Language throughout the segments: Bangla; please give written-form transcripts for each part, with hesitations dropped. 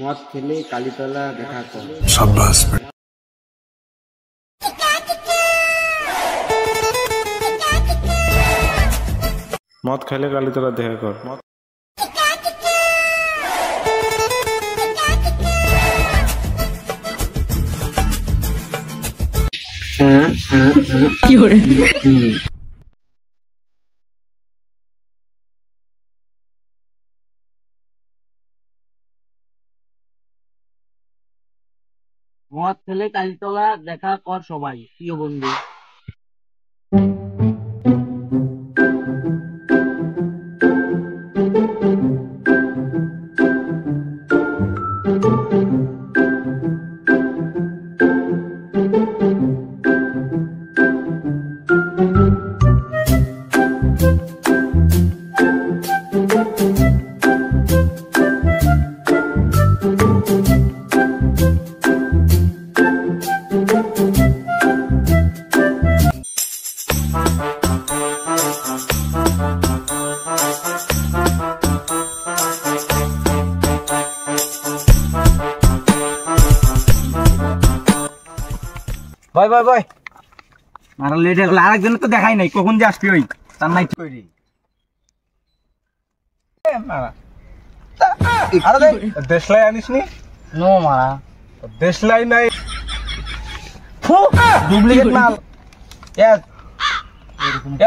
মদ খেলে কালীতলা দেখা কর। शाबाश। মদ খাইলে কালীতলা দেখা কর। মদ খেলে কালীতলা দেখা কর সবাই, প্রিয় বন্ধু। ভাই ভাই ভাই আর লেট হলো, আরেকজন তো দেখাই নাই, কখন যে আসবি ওই তার নাই কইরি। আরে দেশলাই আনিস নি? নো মারা দেশলাই নাই, ফু ডুপ্লিকেট মাল। এস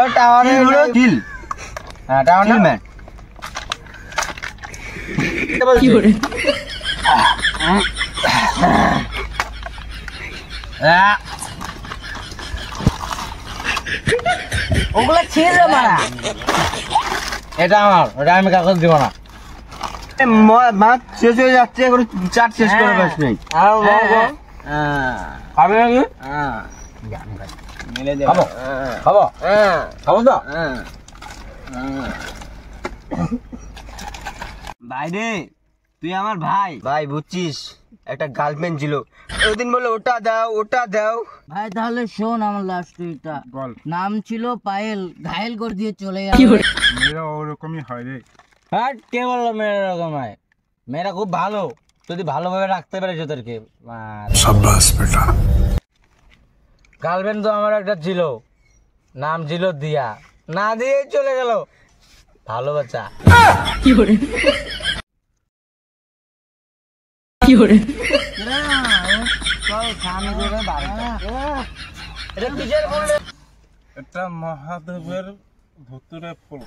এ টাওয়ারে হলো ডিল। হ্যাঁ টাওয়ার না ম্যান কি করে ওগুলা ছেড়ে মারা। এটা আমার, ওটা আমি কাগজ দিব না। মাছ শেষ হয়ে যাচ্ছে, এখন চাট শেষ করে পাস নাই। খাবে নাকি? খাবো খাবো খাবো তো। ভাই রে তুই আমার ভাই। ভাই বুঝছিস, একটা গার্লফ্রেন্ড ছিল, ওদিন বলে ওটা দাও ওটা দাও। ভাই তাহলে শোন আমার লাভ স্টোরিটা। নাম ছিল পায়েল, ঘায়েল করে দিয়ে চলে গেল। মেয়েরা ওরকমই হয় রে। হ্যাঁ কে বললো মেয়েরা এরকম হয়? মেয়েরা খুব ভালো, যদি ভালোভাবে রাখতে পারিস ওদেরকে। शाबाश बेटा। গার্লফ্রেন্ড তো আমার একটা ছিল, নাম ছিল দিয়া, না দিয়ে চলে গেল। ভালো বাচ্চা। কি করে কি করে এটা মহাদেবের ভুতুরে ফুল।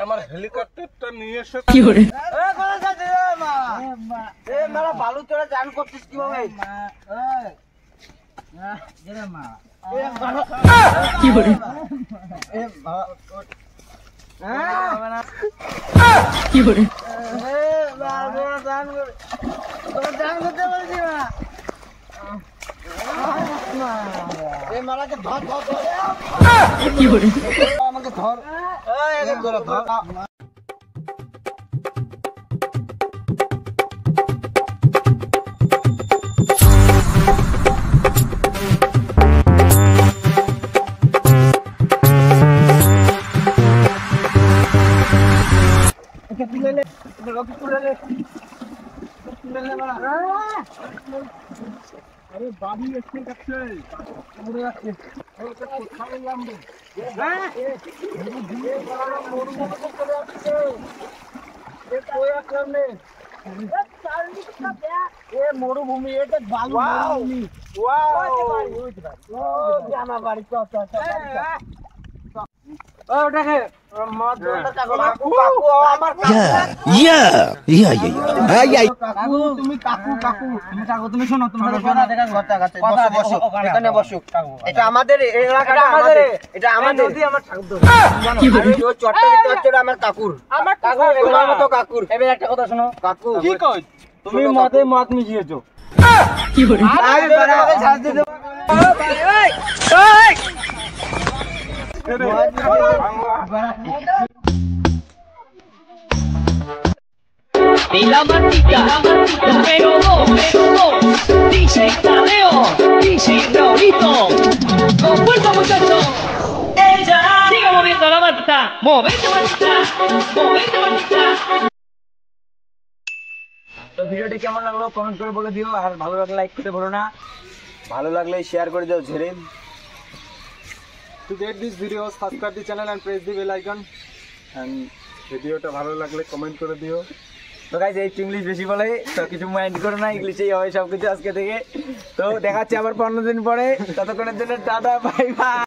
আমার হেলিকপ্টারটা নিয়ে এসে কি করে বালু চড়ে চান করছিস কিভাবে? কি করে কি করে কি করে আমাকে ধর, ধর। আরে বাবু এসে গেছে, উড়ে যাচ্ছে। কোথায় নামবে? মরুভূমি, এটা বালু মরুভূমি। আমার বাড়ি তুমি শোনো, এখানে বসো। এটা আমাদের এলাকাটা, আমাদের এটা আমাদের নদী, আমার চট্টগ্রাম আমার কাকুর, আমার মতো কাকুর। এবার একটা কথা শোনো কাকু, কি কই তুমি মদে মদ মিশিয়েছো? কি করে la matita, pero no, DJ Tadeo, DJ Raulito, con fuerza muchachos, ella, siga moviendo la matita, movete matita, movete matita. ভিডিওটি কেমন লাগলো কমেন্ট করে বলে দিও, আর ভালো লাগলে লাইক করতে ভুলো না, ভালো লাগলে শেয়ার করে দিও ঝেড়ে। To get this video, subscribe the channel and press the bell icon. And ভিডিওটা ভালো লাগলে কমেন্ট করে দিও। তো গাইস এই ইংলিশ বেশি বলে তো কিছু মাইন্ড করো না, ইংলিশেই হয় সবকিছু আজকে থেকে। তো দেখাচ্ছি আবার 15 দিন পরে, ততক্ষণের জন্য টাটা বাই বাই।